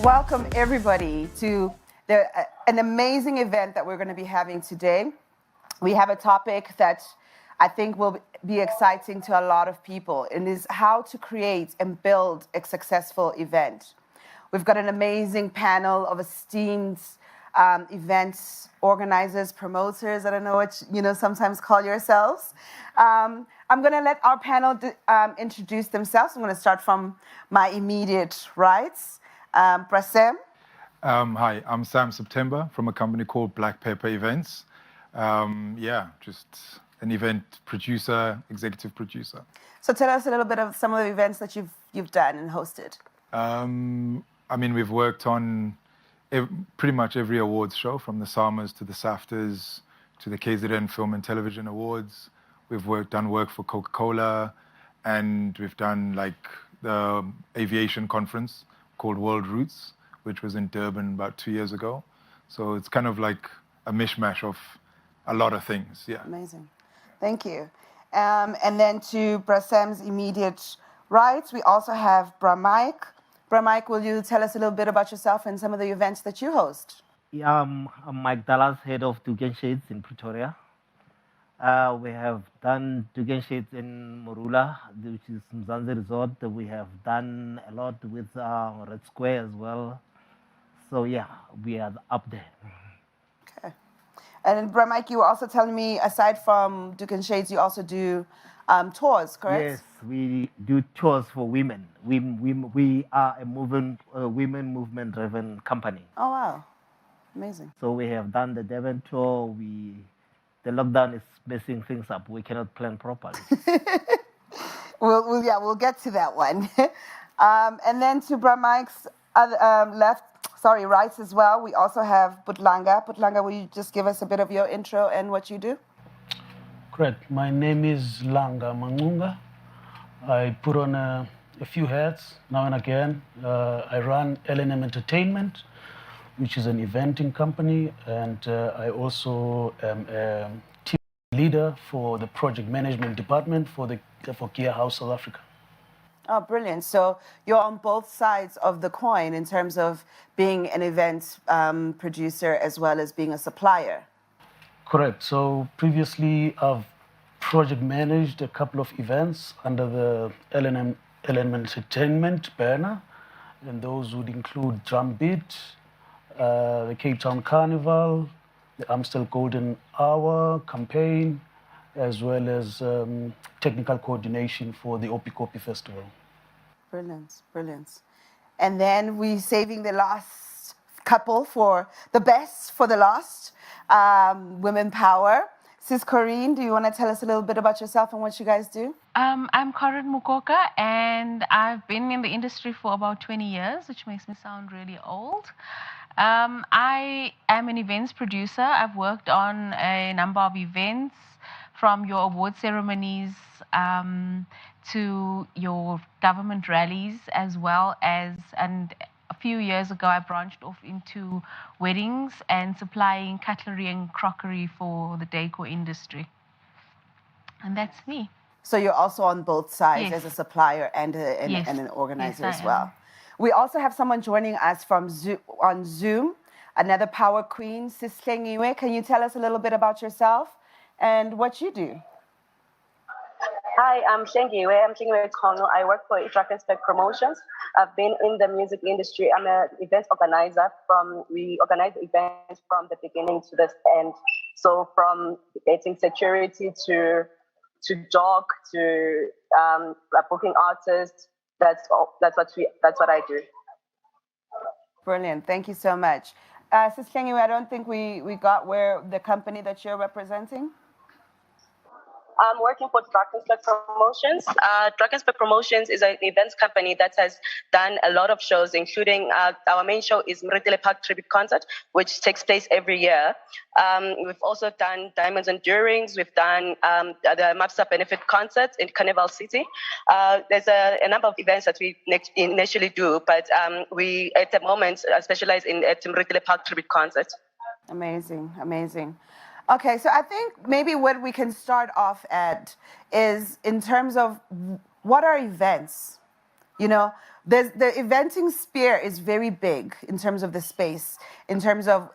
Welcome everybody to an amazing event that we're going to be having today. We have a topic that I think will be exciting to a lot of people. It is how to create and build a successful event. We've got an amazing panel of esteemed event organizers, promoters. I don't know what you sometimes call yourselves. I'm going to let our panel introduce themselves. I'm going to start from my immediate rights. Prasem. Hi, I'm Sam September from a company called Black Pepper Events. Just an event producer, executive producer. So tell us a little bit of some of the events that you've done and hosted. We've worked on pretty much every awards show, from the SAMAs to the SAFTAs to the KZN Film and Television Awards. We've done work for Coca-Cola, and we've done the aviation conference called World Routes, which was in Durban about 2 years ago. So it's kind of like a mishmash of a lot of things, yeah. Amazing. Thank you. And then to Prasem's immediate rights, we also have Bramike. Bramike, will you tell us a little bit about yourself and some of the events that you host? Yeah, I'm Mike Dallas, head of Dugan Shades in Pretoria. We have done Dugan Shades in Morula, which is Mzansi Resort. We have done a lot with Red Square as well. So yeah, we are up there. Okay. And Bramike, you were also telling me, aside from Dugan Shades, you also do tours, correct? Yes, we do tours for women. We are a women movement-driven company. Oh, wow. Amazing. So we have done the Devon tour. The lockdown is messing things up. We cannot plan properly. We'll get to that one. And then to Bramike's rights as well, we also have Putlanga. Putlanga, will you just give us a bit of your intro and what you do? Correct. My name is Langa Mangunga. I put on a few hats now and again. I run L&M Entertainment, which is an eventing company, and I also am a team leader for the project management department for Kia House South Africa. Oh, brilliant. So you're on both sides of the coin in terms of being an event producer as well as being a supplier. Correct. So previously I've project managed a couple of events under the L&M Entertainment banner, and those would include Drumbeat, the Cape Town Carnival, the Amstel Golden Hour campaign, as well as technical coordination for the Opikopi Festival. Brilliant, brilliant. And then we're saving the last couple for the best for the last, Women Power. Sis Corinne, do you want to tell us a little bit about yourself and what you guys do? I'm Corinne Mukoka, and I've been in the industry for about 20 years, which makes me sound really old. I am an events producer. I've worked on a number of events, from your award ceremonies to your government rallies, as well as, and a few years ago, I branched off into weddings and supplying cutlery and crockery for the decor industry. And that's me. So you're also on both sides, yes. as a supplier and an organizer as well. We also have someone joining us from on Zoom, another power queen, Sis Hlengiwe. Can you tell us a little bit about yourself and what you do? Hi, I'm Hlengiwe. I'm Hlengiwe Kongo. I work for Differentiation Promotions. I've been in the music industry. I'm an event organizer. We organize events from the beginning to the end. So from getting security to dog to booking artists. That's what I do. Brilliant. Thank you so much. Sis Hlengiwe, I don't think we got where the company that you're representing. I'm working for Drakensberg Promotions. Drakensberg Promotions is an events company that has done a lot of shows, including our main show is Mritile Park Tribute Concert, which takes place every year. We've also done Diamonds and Earrings. We've done the MAPSA Benefit Concerts in Carnival City. There's a number of events that we initially do, but we, at the moment, specialize in Mritile Park Tribute Concert. Amazing, amazing. Okay, so I think maybe what we can start off at is in terms of what are events? You know, the eventing sphere is very big in terms of the space. In terms of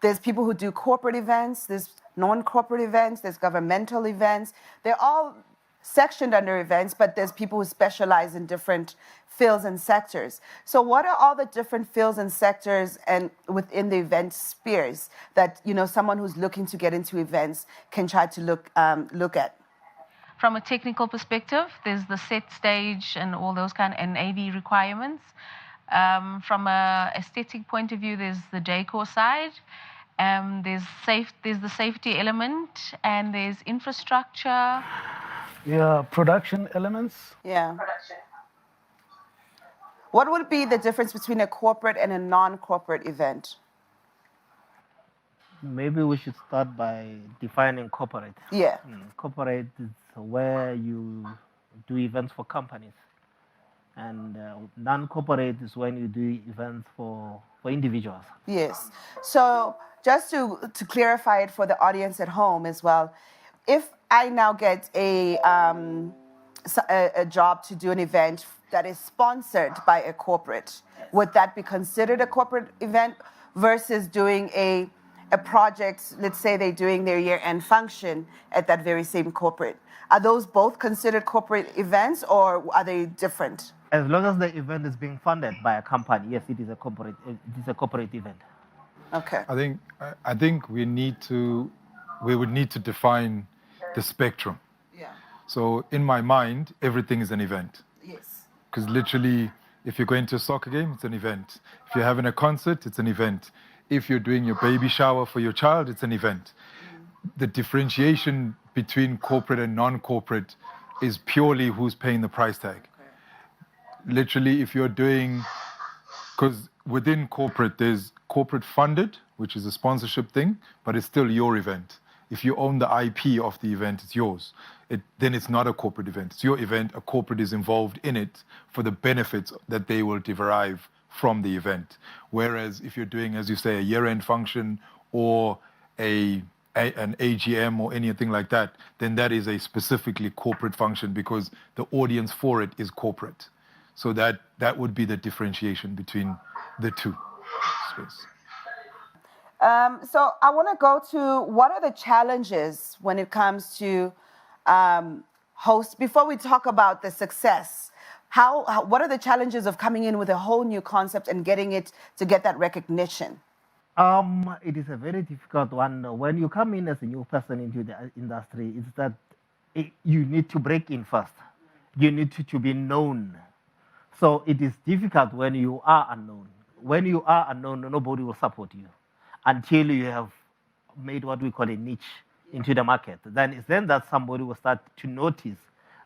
there's people who do corporate events, there's non-corporate events, there's governmental events. They're all sectioned under events, but there's people who specialize in different fields and sectors. So what are all the different fields and sectors and within the event spheres that someone who's looking to get into events can try to look at? From a technical perspective, there's the set stage and all those and AV requirements. From a aesthetic point of view, there's the decor side. There's the safety element, and there's infrastructure. Yeah, production elements. Yeah. What would be the difference between a corporate and a non-corporate event? Maybe we should start by defining corporate. Yeah. Corporate is where you do events for companies, and non-corporate is when you do events for individuals. Yes. So just to clarify it for the audience at home as well, if I now get a job to do an event that is sponsored by a corporate, would that be considered a corporate event versus doing a project? Let's say they're doing their year-end function at that very same corporate. Are those both considered corporate events, or are they different? As long as the event is being funded by a company, yes, it is a corporate event. Okay. I think we would need to define the spectrum. Yeah. So in my mind, everything is an event. Yes. Because literally, if you're going to a soccer game, it's an event. If you're having a concert, it's an event. If you're doing your baby shower for your child, it's an event. The differentiation between corporate and non-corporate is purely who's paying the price tag. Okay. Literally, if you're doing, because within corporate, there's corporate funded, which is a sponsorship thing, but it's still your event. If you own the IP of the event, it's yours. Then it's not a corporate event. It's your event. A corporate is involved in it for the benefits that they will derive from the event. Whereas if you're doing, as you say, a year-end function or an AGM or anything like that, then that is a specifically corporate function because the audience for it is corporate. So that would be the differentiation between the two. So I want to go to what are the challenges when it comes to host. Before we talk about the success, what are the challenges of coming in with a whole new concept and getting it to get that recognition? It is a very difficult one. When you come in as a new person into the industry, it's that you need to break in first. You need to be known. So it is difficult when you are unknown. When you are unknown, nobody will support you until you have made what we call a niche into the market. Then it's then that somebody will start to notice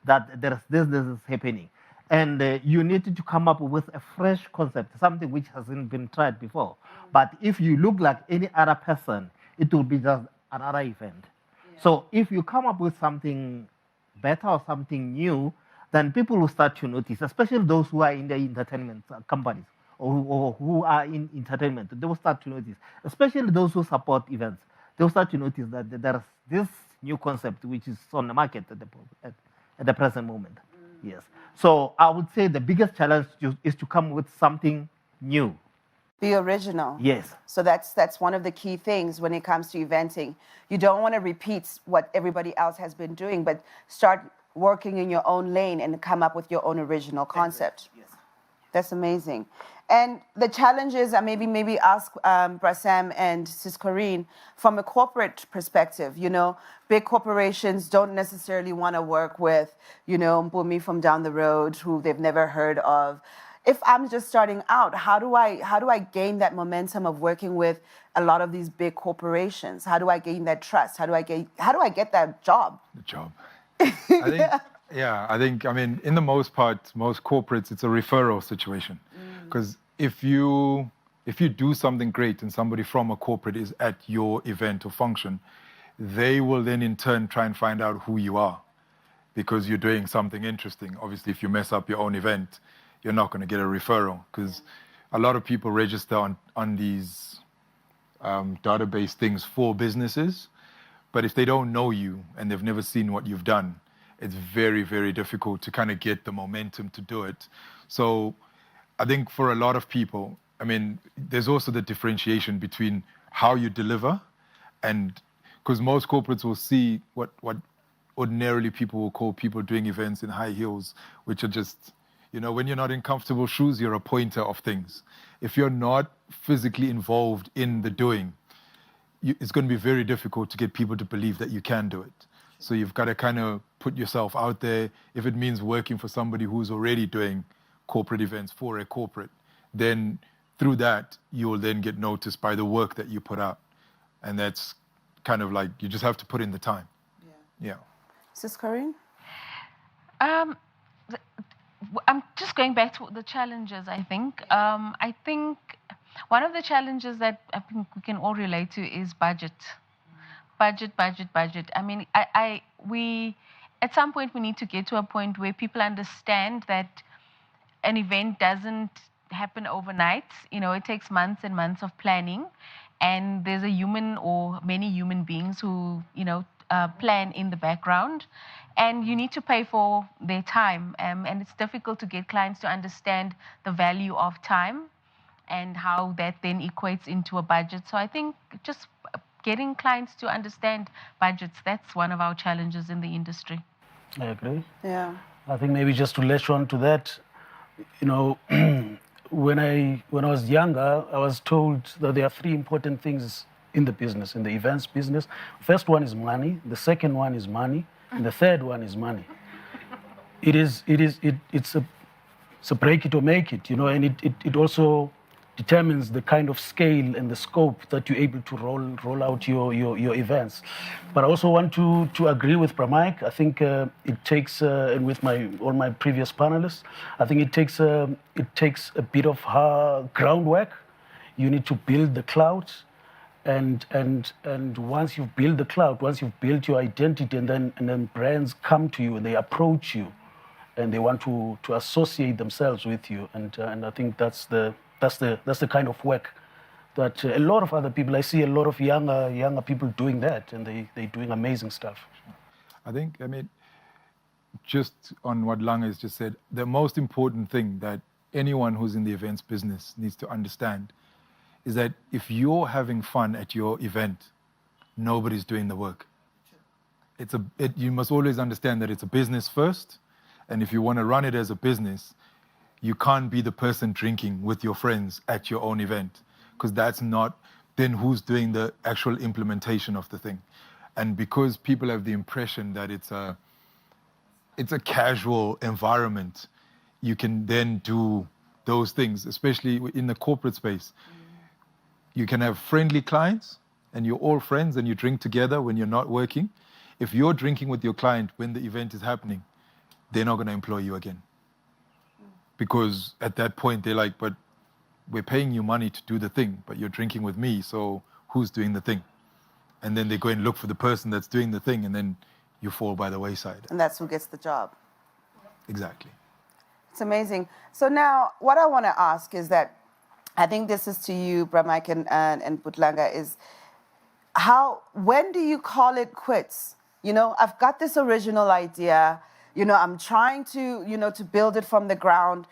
that this is happening. And you need to come up with a fresh concept, something which hasn't been tried before. But if you look like any other person, it will be just another event. Yeah. So if you come up with something better or something new, then people will start to notice, especially those who are in the entertainment companies or who are in entertainment. They will start to notice, especially those who support events. They will start to notice that there's this new concept which is on the market at the present moment. Yes. So I would say the biggest challenge is to come with something new. Be original. Yes. So that's one of the key things when it comes to eventing. You don't want to repeat what everybody else has been doing, but start working in your own lane and come up with your own original concept. Yes. That's amazing. And the challenges, maybe ask Brasam and Sis Corrine from a corporate perspective. Big corporations don't necessarily want to work with, Mpumi from down the road who they've never heard of. If I'm just starting out, how do I gain that momentum of working with a lot of these big corporations? How do I gain that trust? How do I get that job? The job. I think, in the most part, most corporates, it's a referral situation. Because if you do something great and somebody from a corporate is at your event or function, they will then in turn try and find out who you are because you're doing something interesting. Obviously, if you mess up your own event, you're not going to get a referral because a lot of people register on these database things for businesses. But if they don't know you and they've never seen what you've done, it's very, very difficult to kind of get the momentum to do it. So I think for a lot of people, I mean, there's also the differentiation between how you deliver, and because most corporates will see what ordinarily people will call people doing events in high heels, which are just, when you're not in comfortable shoes, you're a pointer of things. If you're not physically involved in the doing, it's going to be very difficult to get people to believe that you can do it. So you've got to kind of put yourself out there. If it means working for somebody who's already doing corporate events for a corporate, then through that, you will then get noticed by the work that you put out. And that's kind of like, you just have to put in the time. Yeah. Sis Corinne? I'm just going back to the challenges, I think. I think one of the challenges that I think we can all relate to is budget. Budget. I mean, we at some point we need to get to a point where people understand that an event doesn't happen overnight. It takes months and months of planning, and there's a human or many human beings who plan in the background, and you need to pay for their time, and it's difficult to get clients to understand the value of time and how that then equates into a budget. So I think just getting clients to understand budgets, that's one of our challenges in the industry. I agree. Yeah. I think maybe just to latch on to that, when I was younger, I was told that there are three important things in the business, in the events business. First one is money, the second one is money, and the third one is money. It's a break it or make it, and it also determines the kind of scale and the scope that you're able to roll out your events. But I also want to agree with Pramike. I think it takes, and with all my previous panelists, I think it takes a bit of groundwork. You need to build the cloud, and once you've built the cloud, once you've built your identity, and then brands come to you and they approach you, and they want to associate themselves with you, and I think that's the kind of work that a lot of other people, I see a lot of younger people doing that, and they're doing amazing stuff. I mean, just on what Langa has just said, the most important thing that anyone who's in the events business needs to understand is that if you're having fun at your event, nobody's doing the work. You must always understand that it's a business first, and if you want to run it as a business, you can't be the person drinking with your friends at your own event, because that's not then who's doing the actual implementation of the thing. And because people have the impression that it's a casual environment, you can then do those things, especially in the corporate space. You can have friendly clients and you're all friends and you drink together when you're not working. If you're drinking with your client when the event is happening, they're not going to employ you again. Because at that point, they're like, but we're paying you money to do the thing, but you're drinking with me, so who's doing the thing? And then they go and look for the person that's doing the thing, and then you fall by the wayside. And that's who gets the job. Exactly. It's amazing. So now, what I want to ask is that, I think this is to you, Pramike and Putlanga, is when do you call it quits? I've got this original idea. I'm trying to, to build it from the ground.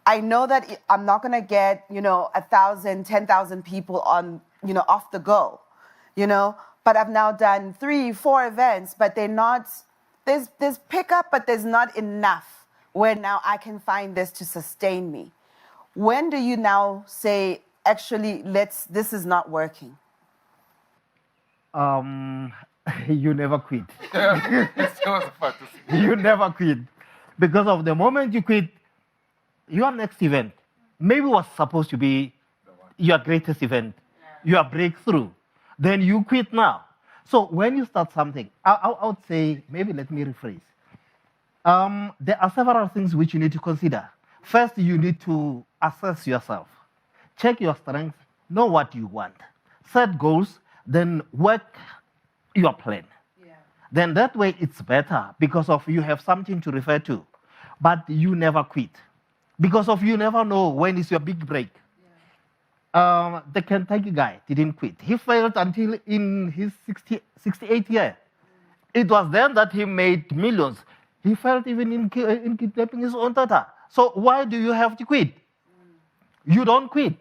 I know that I'm not going to get, 1,000, 10,000 people on, off the go, but I've now done 3, 4 events, but they're not, there's pickup, but there's not enough where now I can find this to sustain me. When do you now say, actually, this is not working? You never quit. You never quit. Because of the moment you quit, your next event maybe was supposed to be your greatest event, your breakthrough. Then you quit now. So when you start something, I would say, maybe let me rephrase. There are several things which you need to consider. First, you need to assess yourself. Check your strengths, know what you want. Set goals, then work your plan. Yeah. Then that way it's better because of you have something to refer to. But you never quit. Because of you never know when is your big break. Yeah. The Kentucky guy didn't quit. He failed until in his 68th year. It was then that he made millions. He failed even in kidnapping his own daughter. So why do you have to quit? You don't quit.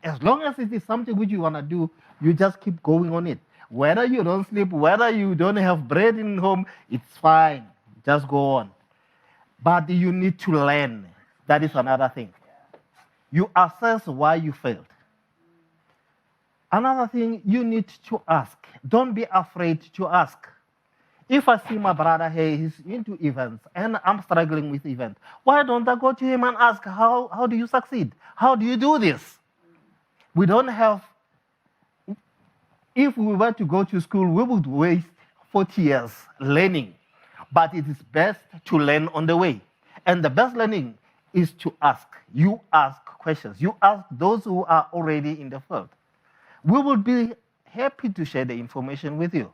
As long as it is something which you want to do, you just keep going on it. Whether you don't sleep, whether you don't have bread in home, it's fine. Just go on. But you need to learn. That is another thing. You assess why you failed. Another thing, you need to ask. Don't be afraid to ask. If I see my brother here, he's into events, and I'm struggling with events, why don't I go to him and ask, how do you succeed? How do you do this? We don't have, if we were to go to school, we would waste 40 years learning. But it is best to learn on the way. And the best learning is to ask. You ask questions. You ask those who are already in the field. We will be happy to share the information with you.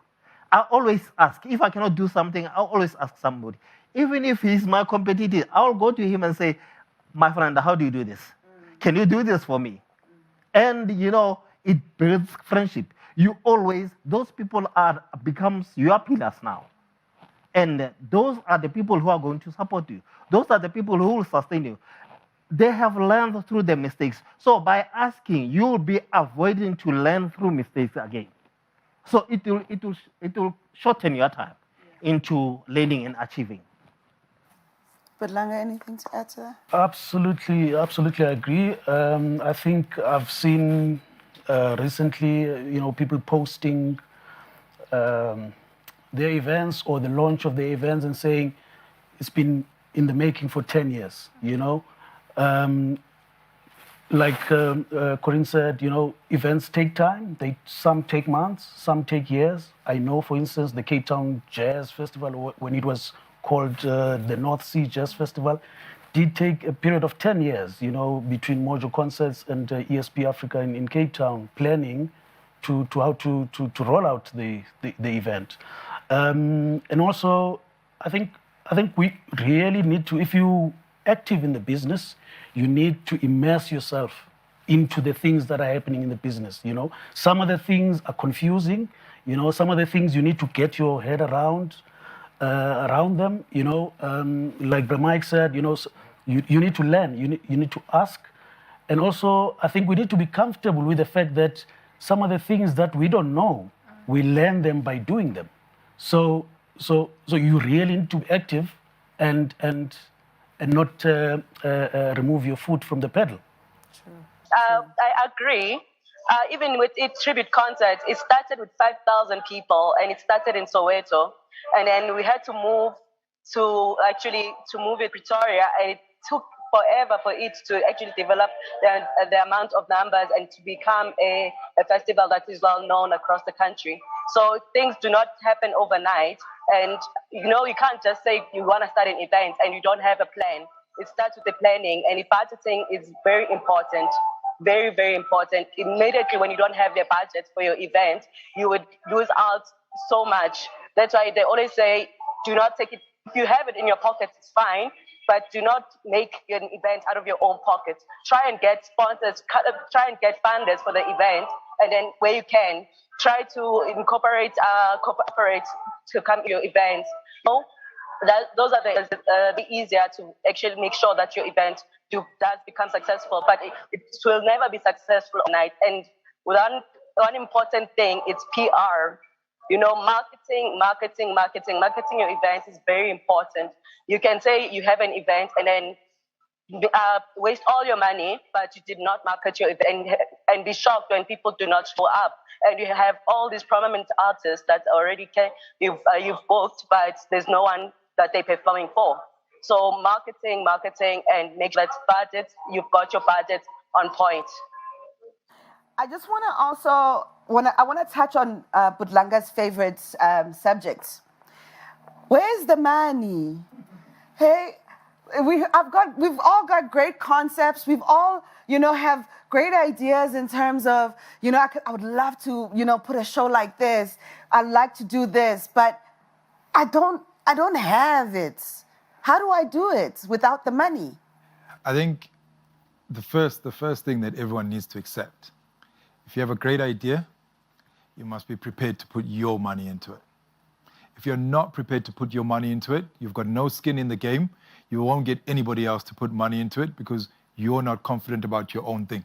I always ask. If I cannot do something, I'll always ask somebody. Even if he's my competitor, I'll go to him and say, my friend, how do you do this? Can you do this for me? And, it builds friendship. You always, those people becomes your pillars now. And those are the people who are going to support you. Those are the people who will sustain you. They have learned through their mistakes. So by asking, you will be avoiding to learn through mistakes again. So it will shorten your time into learning and achieving. But Langa, anything to add to that? Absolutely, I agree. I think I've seen recently, people posting their events or the launch of the events and saying it's been in the making for 10 years, Like Corinne said, events take time. Some take months, some take years. I know, for instance, the Cape Town Jazz Festival, when it was called the North Sea Jazz Festival, did take a period of 10 years, between Mojo Concerts and ESP Africa in Cape Town, planning to how to roll out the event. And also, I think we really need to, if you active in the business, you need to immerse yourself into the things that are happening in the business. Some of the things are confusing. Some of the things you need to get your head around them. Like Mike said, you need to learn. You need to ask, and also I think we need to be comfortable with the fact that some of the things that we don't know, we learn them by doing them. So you really need to be active and not remove your foot from the pedal. I agree. Even with its tribute concert, it started with 5,000 people, and it started in Soweto, and then we had to move to it Pretoria, and it took forever for it to actually develop the amount of numbers and to become a festival that is well known across the country. So things do not happen overnight, and you can't just say you want to start an event and you don't have a plan. It starts with the planning, and budgeting is very important. Very, very important. Immediately when you don't have the budget for your event, you would lose out so much. That's why they always say, do not take it. If you have it in your pocket, it's fine, but do not make an event out of your own pocket. Try and get sponsors, try and get funders for the event, and then where you can, try to incorporate corporates to come to your events. Those are the easier to actually make sure that your event does become successful, but it will never be successful overnight. And one important thing, it's PR. Marketing your events is very important. You can say you have an event and then waste all your money, but you did not market your event, and be shocked when people do not show up. And you have all these prominent artists that already you've booked, but there's no one that they're performing for. So marketing, and make sure that you've got your budget on point. I just want to also want to touch on Butlanga's favorite subject. Where's the money? Hey, we've all got great concepts. We've all have great ideas in terms of I would love to put a show like this. I'd like to do this, but I don't have it. How do I do it without the money? I think the first thing that everyone needs to accept, if you have a great idea, you must be prepared to put your money into it. If you're not prepared to put your money into it, you've got no skin in the game. You won't get anybody else to put money into it because you're not confident about your own thing.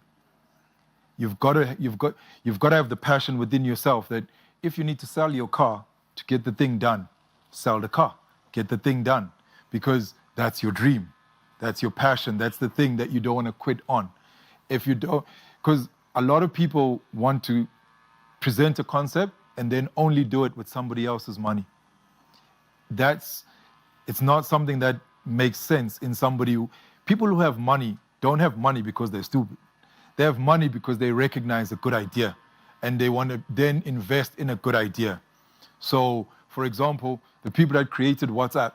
You've got to have the passion within yourself that if you need to sell your car to get the thing done, sell the car, get the thing done, because that's your dream, that's your passion, that's the thing that you don't want to quit on. If you don't, because a lot of people want to present a concept and then only do it with somebody else's money. It's not something that makes sense in somebody people who have money don't have money because they're stupid. They have money because they recognize a good idea and they want to then invest in a good idea. So, for example, the people that created WhatsApp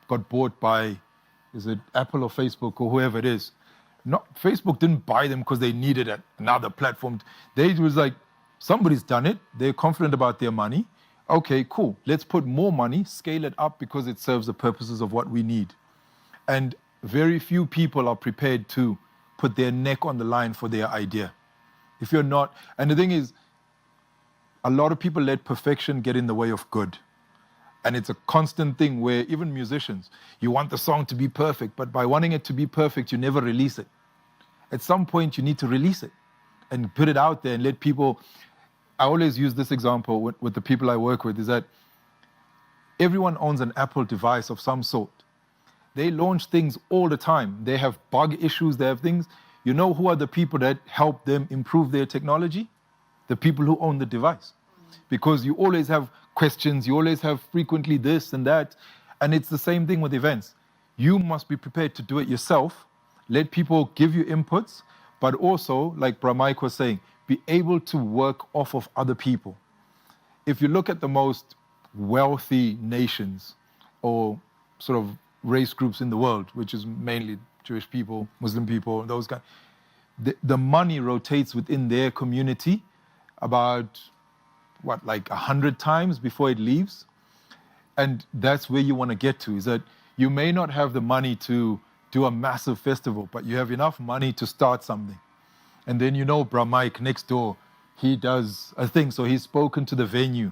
got bought by, is it Apple or Facebook or whoever it is? Facebook didn't buy them because they needed another platform. They was like, somebody's done it. They're confident about their money. Okay, cool. Let's put more money, scale it up because it serves the purposes of what we need. And very few people are prepared to put their neck on the line for their idea. If you're not, and the thing is, a lot of people let perfection get in the way of good. And it's a constant thing where even musicians, you want the song to be perfect, but by wanting it to be perfect, you never release it. At some point, you need to release it and put it out there and let people. I always use this example with the people I work with, is that everyone owns an Apple device of some sort. They launch things all the time. They have bug issues, they have things. You know who are the people that help them improve their technology? The people who own the device. Because you always have questions, you always have frequently this and that. And it's the same thing with events. You must be prepared to do it yourself. Let people give you inputs, but also, like Mike was saying, be able to work off of other people. If you look at the most wealthy nations or sort of race groups in the world, which is mainly Jewish people, Muslim people, those guys, the money rotates within their community about, 100 times before it leaves. And that's where you want to get to, is that you may not have the money to do a massive festival, but you have enough money to start something. And then Mike next door, he does a thing. So he's spoken to the venue.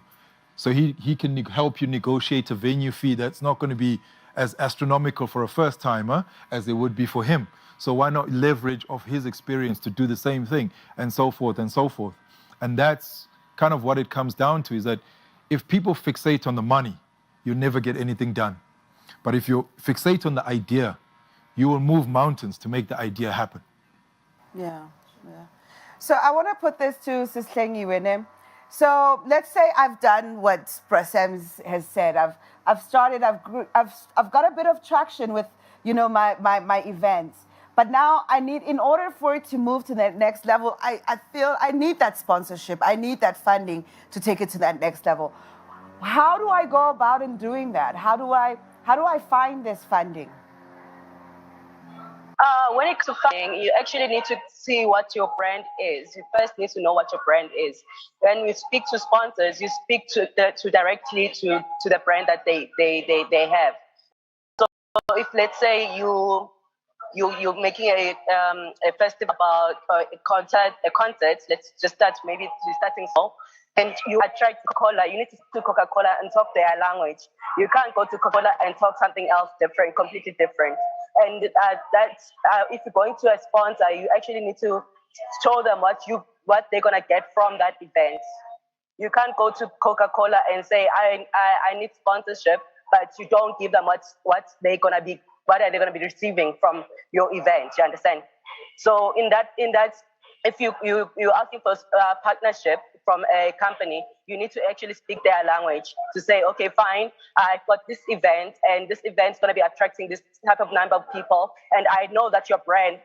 So he can help you negotiate a venue fee that's not going to be as astronomical for a first timer as it would be for him. So why not leverage off his experience to do the same thing, and so forth and so forth. And that's kind of what it comes down to, is that if people fixate on the money, you never get anything done. But if you fixate on the idea, you will move mountains to make the idea happen. Yeah. So I want to put this to Sislengi Wene. So let's say I've done what Prasem has said. I've started. I've got a bit of traction with my events. But now I need, in order for it to move to that next level, I feel I need that sponsorship. I need that funding to take it to that next level. How do I go about in doing that? How do I find this funding? When it comes to funding, you actually need to see what your brand is. You first need to know what your brand is. When you speak to sponsors, you speak to directly to the brand that they have. So if, let's say, you're making a festival about a concert. Let's just start, maybe starting small. And you attract Coca-Cola, you need to speak to Coca-Cola and talk their language. You can't go to Coca-Cola and talk something else different, completely different. And that's if you're going to a sponsor, you actually need to show them what they're gonna get from that event. You can't go to Coca-Cola and say I need sponsorship, but you don't give them what are they gonna be receiving from your event. You understand? So in that, if you're asking for partnership from a company, you need to actually speak their language to say, okay, fine, I've got this event, and this event's going to be attracting this type of number of people, and I know that your brand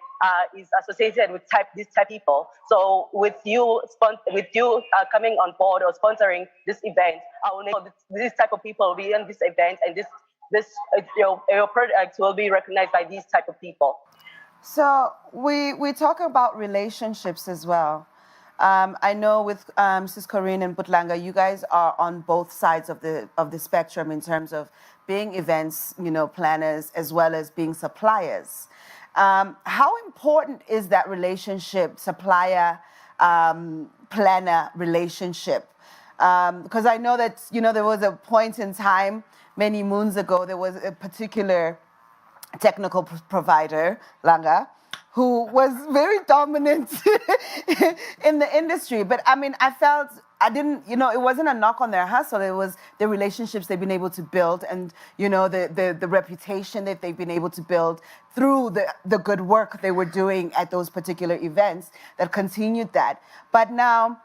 is associated with this type of people. So with you coming on board or sponsoring this event, I will know this type of people will be in this event, and your product will be recognized by these type of people. So we talk about relationships as well. I know with Sis Corinne and Butlanga, you guys are on both sides of the spectrum in terms of being events, planners, as well as being suppliers. How important is that relationship, supplier, planner relationship? Because I know that, there was a point in time many moons ago, there was a particular technical provider, Langa, who was very dominant in the industry. But I mean, I didn't, it wasn't a knock on their hustle. It was the relationships they've been able to build and, the reputation that they've been able to build through the good work they were doing at those particular events that continued that. But now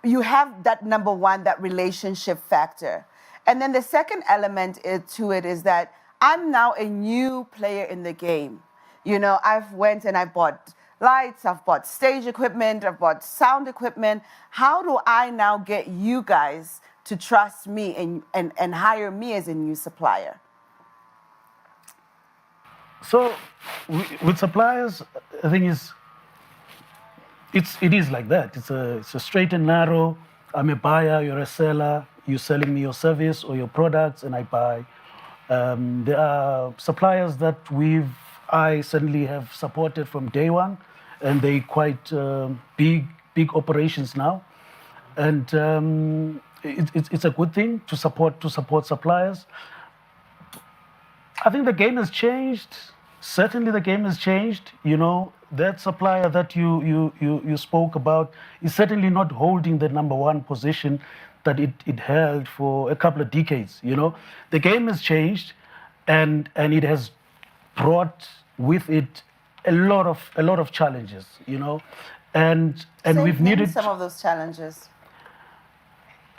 you have that number one, that relationship factor. And then the second element to it is that I'm now a new player in the game. I've went and I bought lights, I've bought stage equipment, I've bought sound equipment. How do I now get you guys to trust me and hire me as a new supplier? So with suppliers, the thing is, it is like that. It's a straight and narrow. I'm a buyer, you're a seller. You're selling me your service or your products, and I buy. There are suppliers that I certainly have supported from day one, and they quite big operations now, and it's a good thing to support suppliers. I think the game has changed. Certainly, the game has changed. That supplier that you spoke about is certainly not holding the number one position that it held for a couple of decades. The game has changed, and it has brought with it a lot of challenges. And we've needed some of those challenges.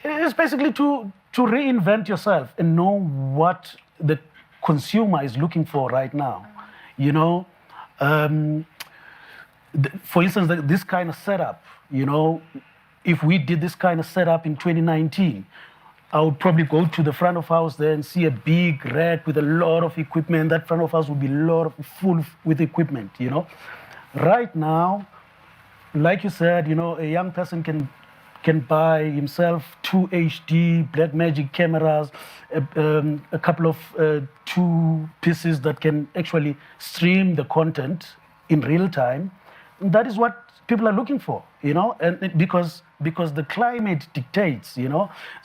It's basically to reinvent yourself and know what the consumer is looking for right now. For instance, this kind of setup, if we did this kind of setup in 2019, I would probably go to the front of house there and see a big rack with a lot of equipment. That front of house would be full with equipment, Right now, like you said, a young person can buy himself 2 HD Blackmagic cameras, a couple of 2 pieces that can actually stream the content in real time. And that is what people are looking for, and because the climate dictates,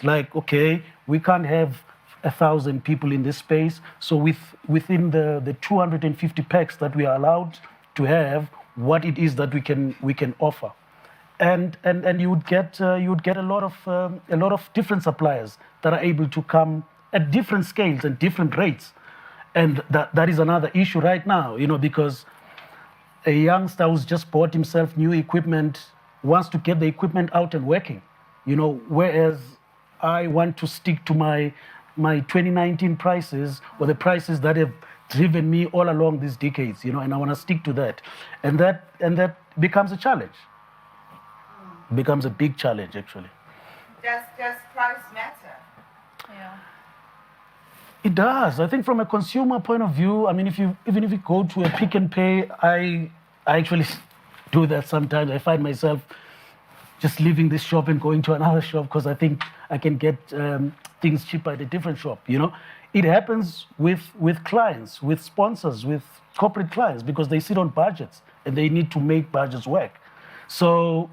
like, okay, we can't have 1,000 people in this space, so within the 250 packs that we are allowed to have, what it is that we can offer, and you would get a lot of different suppliers that are able to come at different scales and different rates, and that is another issue right now, because a youngster who's just bought himself new equipment wants to get the equipment out and working, whereas I want to stick to my 2019 prices or the prices that have driven me all along these decades, and I want to stick to that, and that becomes a challenge. Becomes a big challenge, actually. Does price matter? Yeah. It does. I think from a consumer point of view, I mean, even if you go to a Pick and Pay, I actually do that sometimes. I find myself just leaving this shop and going to another shop because I think I can get things cheaper at a different shop. It happens with clients, with sponsors, with corporate clients, because they sit on budgets and they need to make budgets work. So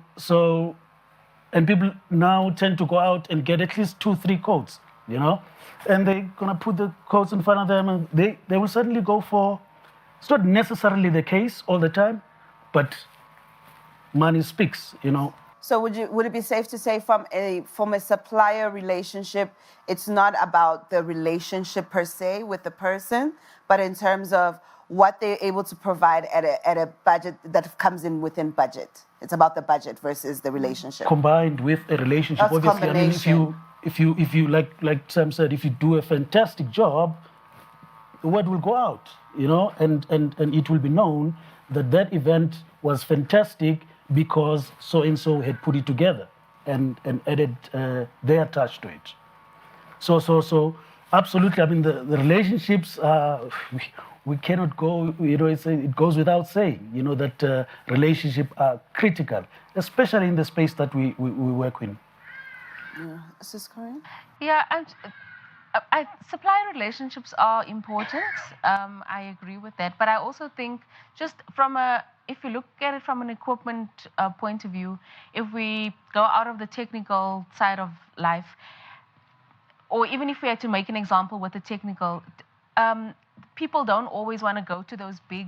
and people now tend to go out and get at least 2-3 coats, and they're gonna put the coats in front of them, and they will certainly go for. It's not necessarily the case all the time, but money speaks, So would it be safe to say from a supplier relationship, it's not about the relationship per se with the person, but in terms of what they're able to provide at a budget that comes in within budget. It's about the budget versus the relationship. Combined with a relationship. That's obviously, combination. I mean, if you like Sam said, if you do a fantastic job, the word will go out, and it will be known that event was fantastic because so and so had put it together and added their touch to it. So absolutely. I mean, the relationships we cannot go. It goes without saying. That relationships are critical, especially in the space that we work in. Yeah. Is this Corinne? Yeah, and supplier relationships are important. I agree with that, but I also think just from a if you look at it from an equipment point of view, if we go out of the technical side of life, or even if we had to make an example with the technical, people don't always want to go to those big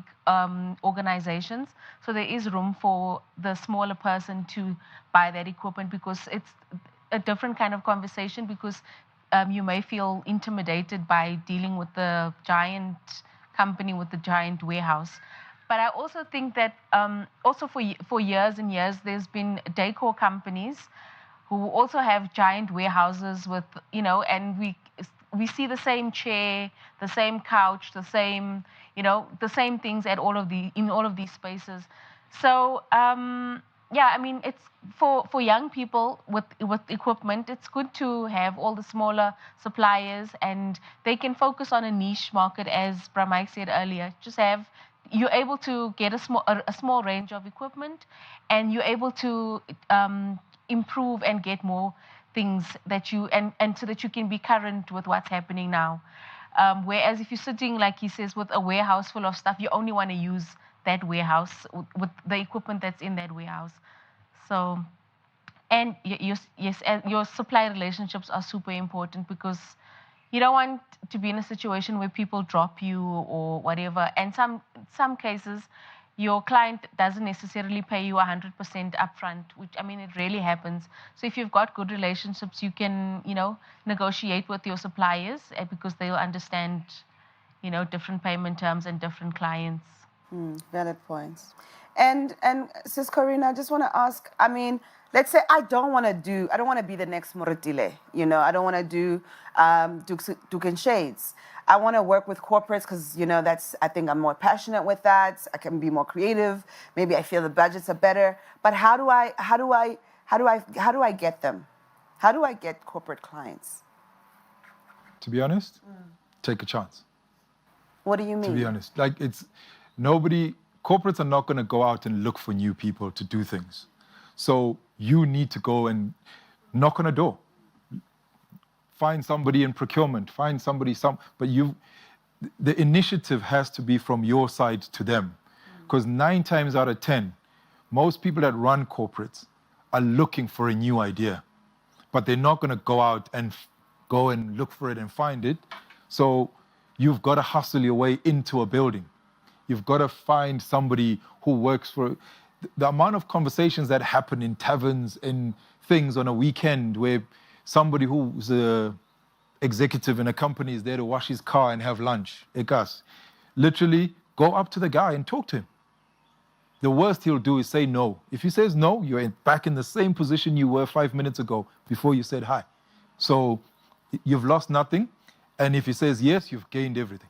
organizations. So there is room for the smaller person to buy that equipment, because it's a different kind of conversation, because you may feel intimidated by dealing with the giant company with the giant warehouse. But I also think that also for years and years, there's been decor companies who also have giant warehouses with, and we see the same chair, the same couch, the same, the same things in all of these spaces. So yeah, I mean, it's for young people with equipment, it's good to have all the smaller suppliers, and they can focus on a niche market, as Bramike said earlier. You're able to get a small range of equipment, and you're able to improve and get more things that and so that you can be current with what's happening now. Whereas if you're sitting, like he says, with a warehouse full of stuff, you only want to use that warehouse with the equipment that's in that warehouse. So, and yes, and your supply relationships are super important, because you don't want to be in a situation where people drop you or whatever. And some cases, your client doesn't necessarily pay you 100% upfront, which, I mean, it really happens. So if you've got good relationships, you can, negotiate with your suppliers, because they'll understand, different payment terms and different clients. Valid points. And Sis Corina, I just want to ask, I mean, let's say I don't want to be the next Moretile, I don't want to do Duke and Shades. I want to work with corporates because, I think I'm more passionate with that. I can be more creative. Maybe I feel the budgets are better. But how do I get them? How do I get corporate clients? To be honest, take a chance. What do you mean? To be honest, corporates are not going to go out and look for new people to do things. So you need to go and knock on a door. Find somebody in procurement, but the initiative has to be from your side to them. Because 9 times out of 10, most people that run corporates are looking for a new idea, but they're not going to go out and go and look for it and find it. So you've got to hustle your way into a building. You've got to find somebody who works for the amount of conversations that happen in taverns and things on a weekend where somebody who's an executive in a company is there to wash his car and have lunch. Ekas. Literally, go up to the guy and talk to him. The worst he'll do is say no. If he says no, you're back in the same position you were 5 minutes ago before you said hi. So you've lost nothing. And if he says yes, you've gained everything.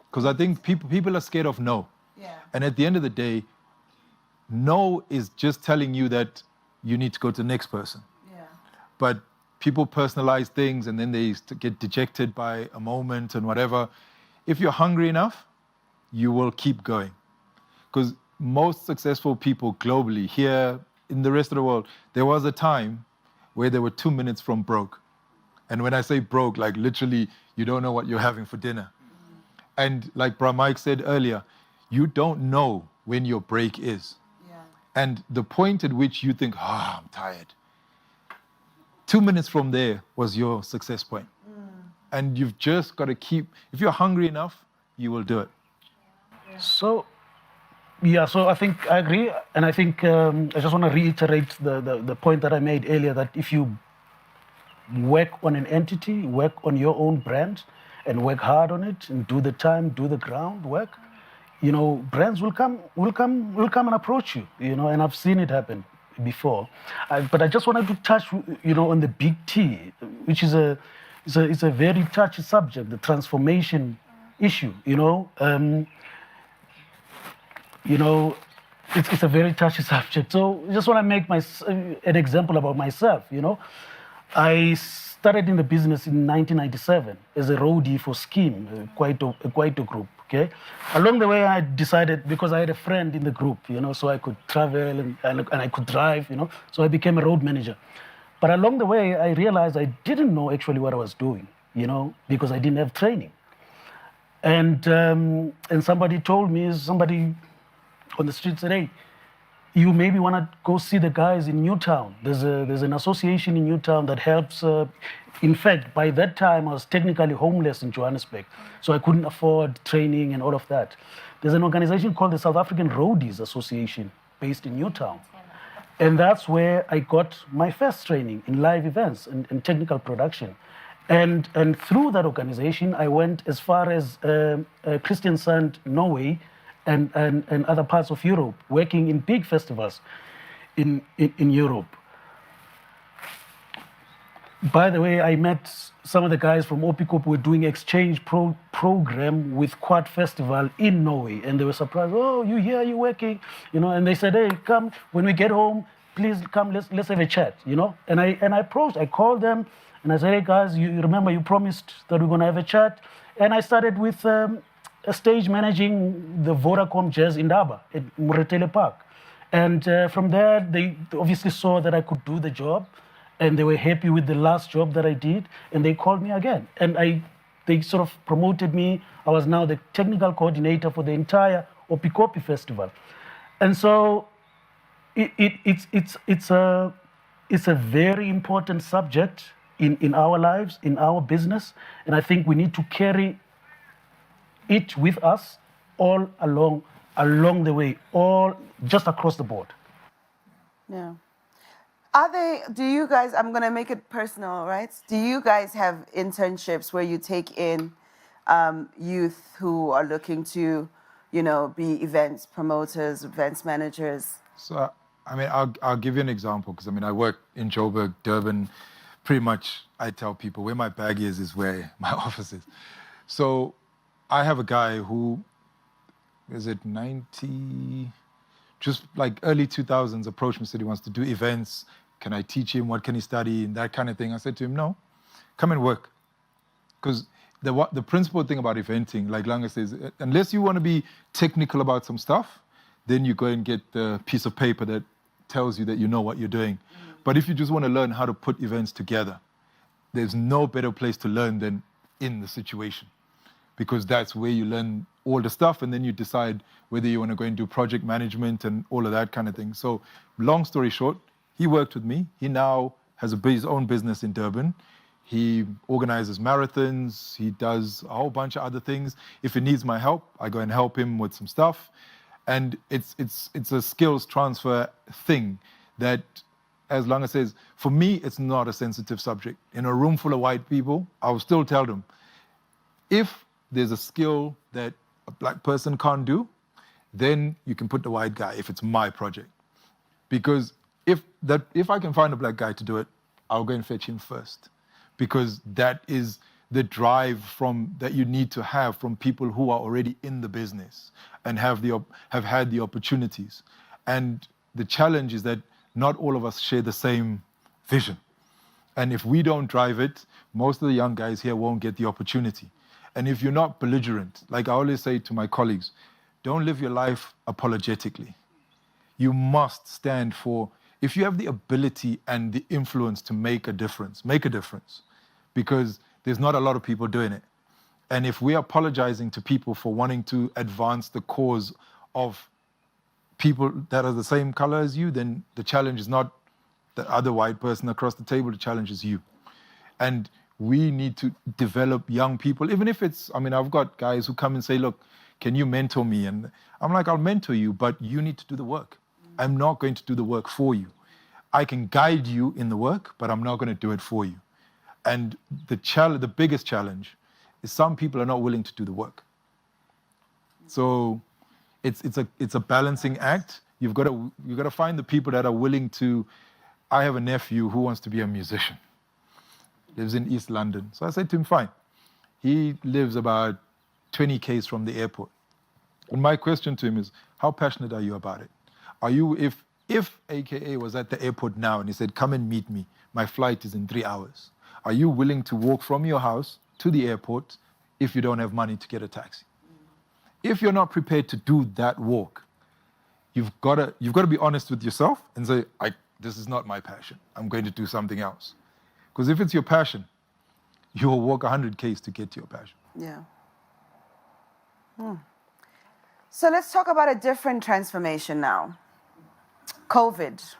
Because I think people are scared of no. Yeah. And at the end of the day, no is just telling you that you need to go to the next person. Yeah. But people personalize things and then they get dejected by a moment and whatever. If you're hungry enough, you will keep going. Because most successful people globally, here in the rest of the world, there was a time where they were 2 minutes from broke. And when I say broke, like literally, you don't know what you're having for dinner. And like Bramike said earlier, you don't know when your break is. Yeah. And the point at which you think, I'm tired. 2 minutes from there was your success point. And you've just got to if you're hungry enough, you will do it. So I think I agree. And I think I just want to reiterate the point that I made earlier, that if you work on an entity, work on your own brand, and work hard on it, and do the time, do the groundwork, brands will come and approach you, and I've seen it happen before. But I just wanted to touch, on the big T, which is it's a very touchy subject, the transformation issue. It's a very touchy subject. So I just want to make an example about myself. I started in the business in 1997 as a roadie for Scheme, quite a group. Okay, along the way I decided, because I had a friend in the group, so I could travel and I could drive, so I became a road manager. But along the way I realized I didn't know actually what I was doing, because I didn't have training. And somebody told me, somebody on the street said, hey, you maybe want to go see the guys in Newtown. There's an association in Newtown that helps. In fact, by that time, I was technically homeless in Johannesburg, so I couldn't afford training and all of that. There's an organization called the South African Roadies Association based in Newtown. And that's where I got my first training in live events and technical production. And through that organization, I went as far as Kristiansand, Norway, and other parts of Europe, working in big festivals in Europe. By the way, I met some of the guys from Opikop who were doing exchange program with Quad Festival in Norway, and they were surprised. Oh, you here? You working? You know? And they said, hey, come when we get home. Please come. Let's have a chat. You know? And I called them, and I said, hey guys, you remember you promised that we're gonna have a chat, and I started with a stage managing the Vodacom Jazz Indaba at Muretele Park, and from there they obviously saw that I could do the job. And they were happy with the last job that I did, and they called me again. And they sort of promoted me. I was now the technical coordinator for the entire Opikopi Festival. And so it's a very important subject in our lives, in our business. And I think we need to carry it with us all along the way, all just across the board. Yeah. Do you guys, I'm going to make it personal, right? Do you guys have internships where you take in youth who are looking to, be events promoters, events managers? So, I mean, I'll give you an example, because, I mean, I work in Joburg, Durban. Pretty much, I tell people where my bag is where my office is. So I have a guy who, is it 90... just like early 2000s, approached me, said he wants to do events. Can I teach him? What can he study? And that kind of thing. I said to him, no, come and work. Because the principal thing about eventing, like Langa says, unless you want to be technical about some stuff, then you go and get the piece of paper that tells you that you know what you're doing. But if you just want to learn how to put events together, there's no better place to learn than in the situation. Because that's where you learn all the stuff, and then you decide whether you want to go and do project management and all of that kind of thing. So long story short, he worked with me. He now has his own business in Durban. He organizes marathons. He does a whole bunch of other things. If he needs my help, I go and help him with some stuff. And it's a skills transfer thing that, as Langa says, for me, it's not a sensitive subject. In a room full of white people, I will still tell them, if there's a skill that a black person can't do, then you can put the white guy if it's my project. Because if I can find a black guy to do it, I'll go and fetch him first. Because that is the drive that you need to have from people who are already in the business and have had the opportunities. And the challenge is that not all of us share the same vision. And if we don't drive it, most of the young guys here won't get the opportunity. And if you're not belligerent, like I always say to my colleagues, don't live your life apologetically. You must stand for, if you have the ability and the influence to make a difference, because there's not a lot of people doing it. And if we're apologizing to people for wanting to advance the cause of people that are the same color as you, then the challenge is not the other white person across the table, the challenge is you. And we need to develop young people, even if it's, I mean, I've got guys who come and say, look, can you mentor me? And I'm like, I'll mentor you, but you need to do the work. I'm not going to do the work for you. I can guide you in the work, but I'm not going to do it for you. And the biggest challenge is some people are not willing to do the work. So it's a balancing act. You've got to find the people that are willing to. I have a nephew who wants to be a musician. Lives in East London. So I said to him, fine. He lives about 20 k's from the airport. And my question to him is, how passionate are you about it? Are you, if AKA was at the airport now and he said, come and meet me, my flight is in 3 hours. Are you willing to walk from your house to the airport if you don't have money to get a taxi? If you're not prepared to do that walk, you've got to be honest with yourself and say, this is not my passion. I'm going to do something else. Because if it's your passion, you will walk 100 k's to get to your passion. Yeah. So let's talk about a different transformation now. COVID.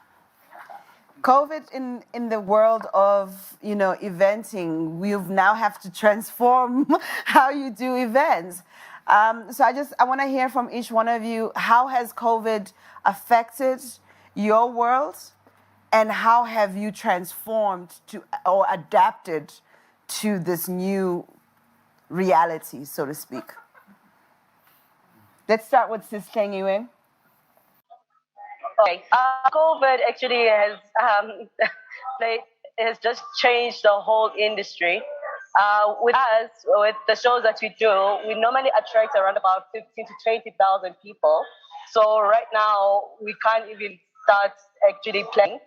COVID in the world of, eventing, we now have to transform how you do events. So I want to hear from each one of you, how has COVID affected your world, and how have you transformed to or adapted to this new reality, so to speak? Let's start with Sis Cheng Yue. Okay. COVID actually has has just changed the whole industry. With us, with the shows that we do, we normally attract around about 15 to 20,000 people. So right now, we can't even start actually playing.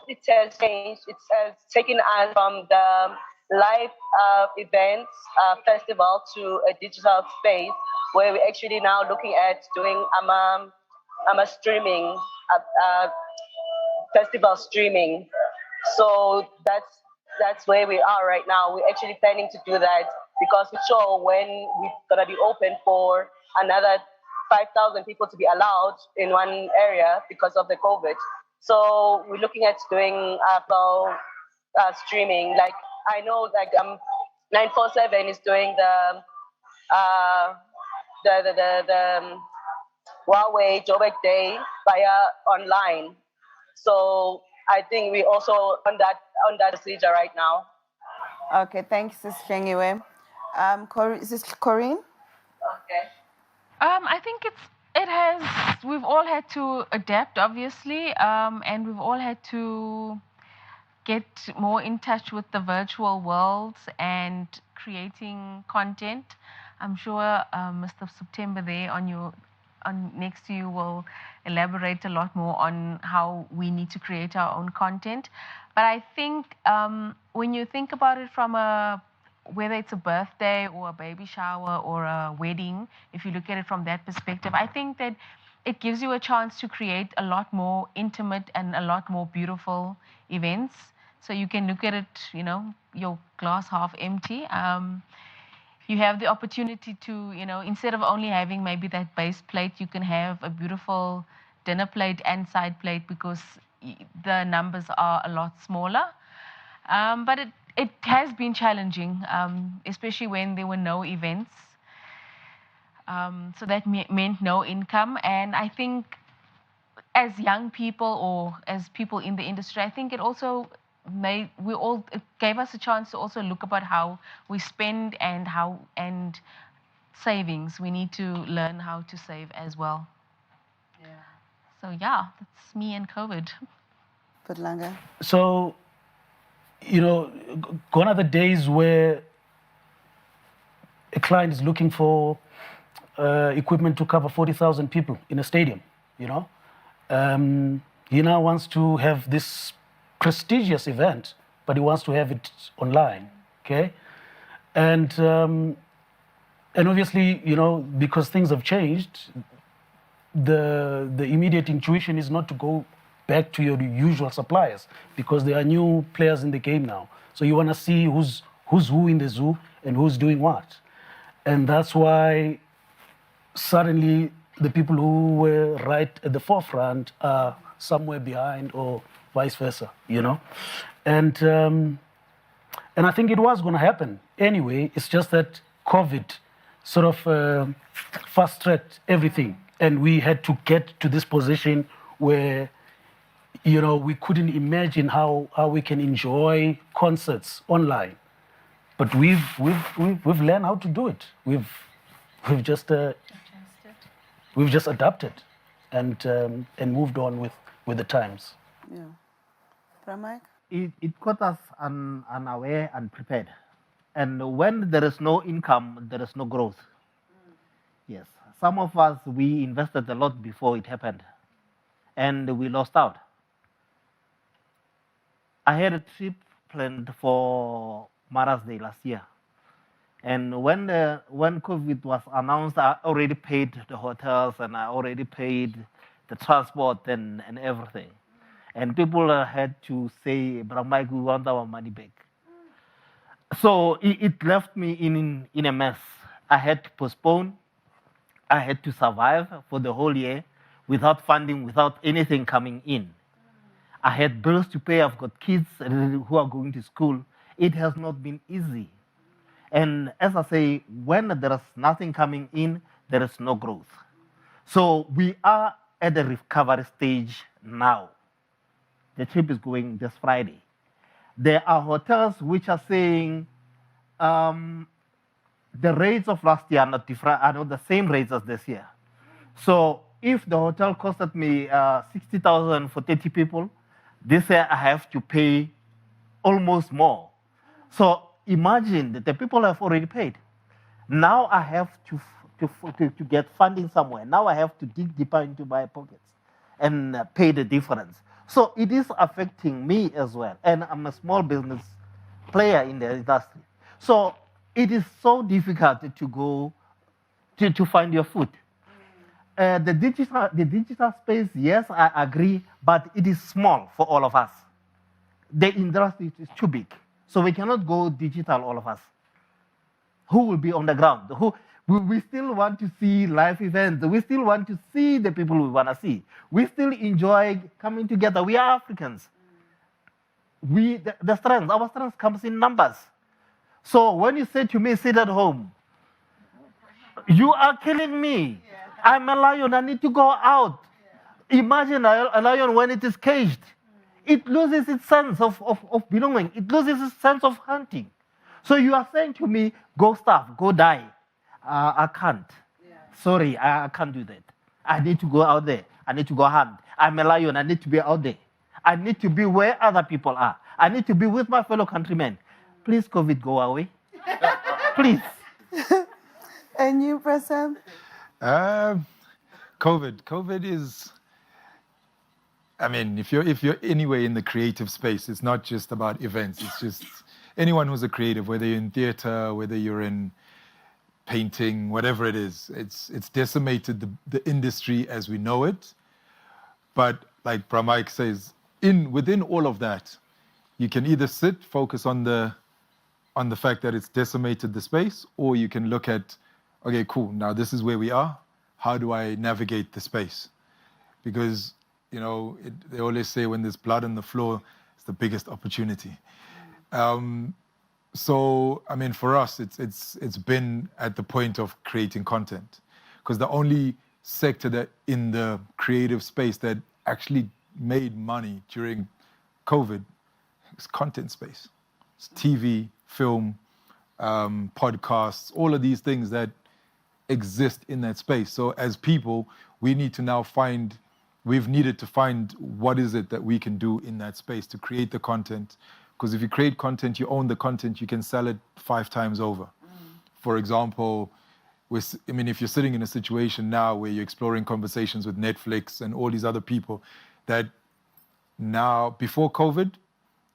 It has changed. It has taken us from the live events festival to a digital space where we're actually now looking at doing streaming, festival streaming. So that's where we are right now. We're actually planning to do that because we show when we're gonna be open for another 5,000 people to be allowed in one area because of the COVID. So we're looking at doing streaming. Like I know, 947 is doing the Huawei Joburg Day via online. So I think we also on that procedure right now. Okay, thanks, Sis Cheng Yue. Sis Corinne? Okay. I think we've all had to adapt, obviously, and we've all had to get more in touch with the virtual world and creating content. I'm sure Mr. September there on next to you will elaborate a lot more on how we need to create our own content. But I think when you think about it from whether it's a birthday or a baby shower or a wedding, if you look at it from that perspective, I think that it gives you a chance to create a lot more intimate and a lot more beautiful events. So you can look at it, your glass half empty. You have the opportunity to, instead of only having maybe that base plate, you can have a beautiful dinner plate and side plate because the numbers are a lot smaller. But it has been challenging, especially when there were no events. So that meant no income. And I think as young people or as people in the industry, I think it also it gave us a chance to also look about how we spend and savings. We need to learn how to save as well. Yeah. So yeah, that's me and COVID. Putlanga? So, gone are the days where a client is looking for equipment to cover 40,000 people in a stadium, He now wants to have this prestigious event, but he wants to have it online, okay? And obviously, because things have changed, the immediate intuition is not to go back to your usual suppliers because there are new players in the game now. So you want to see who's who in the zoo and who's doing what. And that's why suddenly the people who were right at the forefront are somewhere behind or vice versa, And I think it was going to happen anyway. It's just that COVID sort of fast-tracked everything. And we had to get to this position where, we couldn't imagine how we can enjoy concerts online. But we've learned how to do it. We've just adapted and moved on with the times. Yeah. Pramik? It caught us unaware and prepared. And when there is no income, there is no growth. Yes. Some of us, we invested a lot before it happened. And we lost out. I had a trip planned for Mother's Day last year. And when COVID was announced, I already paid the hotels and I already paid the transport and everything. And people had to say, "But Mike, we want our money back." So it left me in a mess. I had to postpone. I had to survive for the whole year without funding, without anything coming in. I had bills to pay. I've got kids who are going to school. It has not been easy. And as I say, when there is nothing coming in, there is no growth. So we are at the recovery stage now. The trip is going this Friday. There are hotels which are saying the rates of last year are not different, are not the same rates as this year. So if the hotel costed me 60,000 for 30 people, this year I have to pay almost more. So imagine that the people have already paid. Now I have to get funding somewhere. Now I have to dig deeper into my pockets and pay the difference. So it is affecting me as well. And I'm a small business player in the industry. So it is so difficult to go to find your foot. The digital space, yes, I agree, but it is small for all of us. The industry is too big. So we cannot go digital, all of us. Who will be on the ground? We still want to see live events. We still want to see the people we want to see. We still enjoy coming together. We are Africans. Our strength comes in numbers. So when you say to me, sit at home, you are killing me. Yeah. I'm a lion. I need to go out. Yeah. Imagine a lion when it is caged. It loses its sense of belonging. It loses its sense of hunting. So you are saying to me, go starve, go die. I can't. Yeah. Sorry, I can't do that. I need to go out there. I need to go hunt. I'm a lion. I need to be out there. I need to be where other people are. I need to be with my fellow countrymen. Please, COVID, go away. Please. And you, Prasad? COVID is, I mean, if you're anywhere in the creative space, it's not just about events. It's just anyone who's a creative, whether you're in theater, whether you're in painting, whatever it is, it's decimated the industry as we know it. But like Pramike says, within all of that, you can either focus on the fact that it's decimated the space, or you can look at, okay, cool, now this is where we are. How do I navigate the space? Because, they always say when there's blood on the floor, it's the biggest opportunity. So, I mean, for us, it's been at the point of creating content, because the only sector that in the creative space that actually made money during COVID is content space. It's TV, film, podcasts, all of these things that exist in that space. So as people, we've needed to find what is it that we can do in that space to create the content. Because if you create content, you own the content, you can sell it 5 times over. For example, if you're sitting in a situation now where you're exploring conversations with Netflix and all these other people that now, before COVID,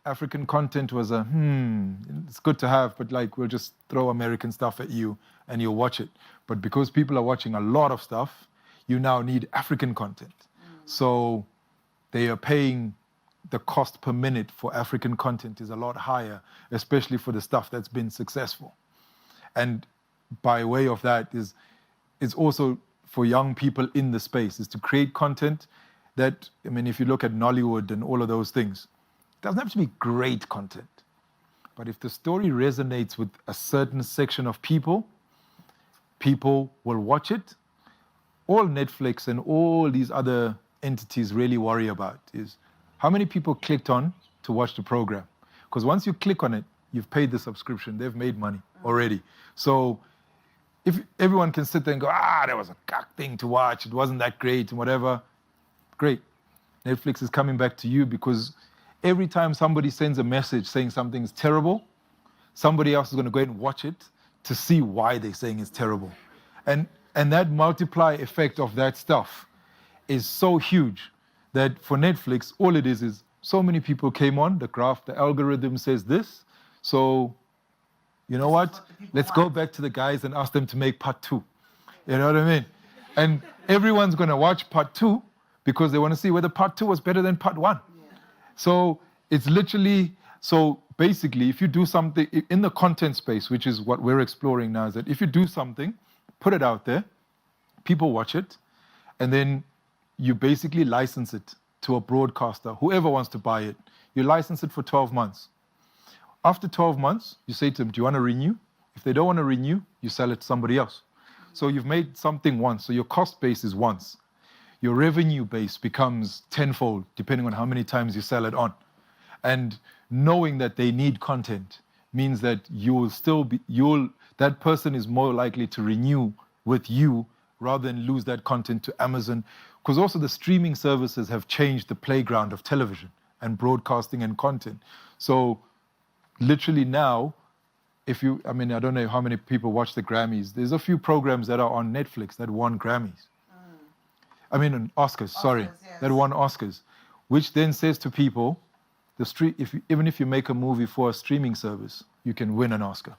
African content was it's good to have, but like we'll just throw American stuff at you and you'll watch it. But because people are watching a lot of stuff, you now need African content. So they are paying, the cost per minute for African content is a lot higher, especially for the stuff that's been successful. And by way of that is also for young people in the space, is to create content that, if you look at Nollywood and all of those things, it doesn't have to be great content. But if the story resonates with a certain section of people will watch it. All Netflix and all these other entities really worry about is how many people clicked on to watch the program. Because once you click on it, you've paid the subscription. They've made money already. So if everyone can sit there and go, that was a cock thing to watch, it wasn't that great and whatever, great. Netflix is coming back to you, because every time somebody sends a message saying something is terrible, somebody else is going to go and watch it to see why they're saying it's terrible. And that multiply effect of that stuff is so huge that for Netflix, all it is so many people came on, the graph, the algorithm says this. So, you know what? Let's go back to the guys and ask them to make part 2. You know what I mean? And everyone's going to watch part 2 because they want to see whether part 2 was better than part 1. Yeah. So it's literally, so basically, if you do something in the content space, which is what we're exploring now, is that if you do something, put it out there, people watch it, and then you basically license it to a broadcaster, whoever wants to buy it. You license it for 12 months. After 12 months, you say to them, do you want to renew? If they don't want to renew, you sell it to somebody else. So you've made something once. So your cost base is once. Your revenue base becomes tenfold, depending on how many times you sell it on. And knowing that they need content means that that person is more likely to renew with you rather than lose that content to Amazon. Because also the streaming services have changed the playground of television and broadcasting and content. So literally now, I don't know how many people watch the Grammys. There's a few programs that are on Netflix that won Grammys. Oscars, sorry. Yes. That won Oscars. Which then says to people, even if you make a movie for a streaming service, you can win an Oscar.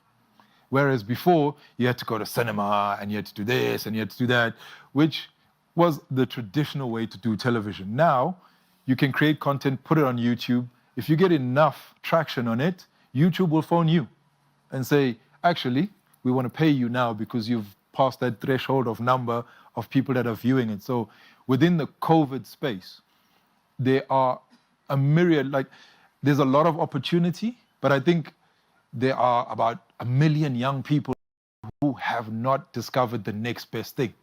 Whereas before, you had to go to cinema and you had to do this and you had to do that, which was the traditional way to do television. Now, you can create content, put it on YouTube. If you get enough traction on it, YouTube will phone you and say, actually, we want to pay you now because you've passed that threshold of number of people that are viewing it. So within the COVID space, there are a myriad, there's a lot of opportunity, but I think there are about 1 million young people who have not discovered the next best thing.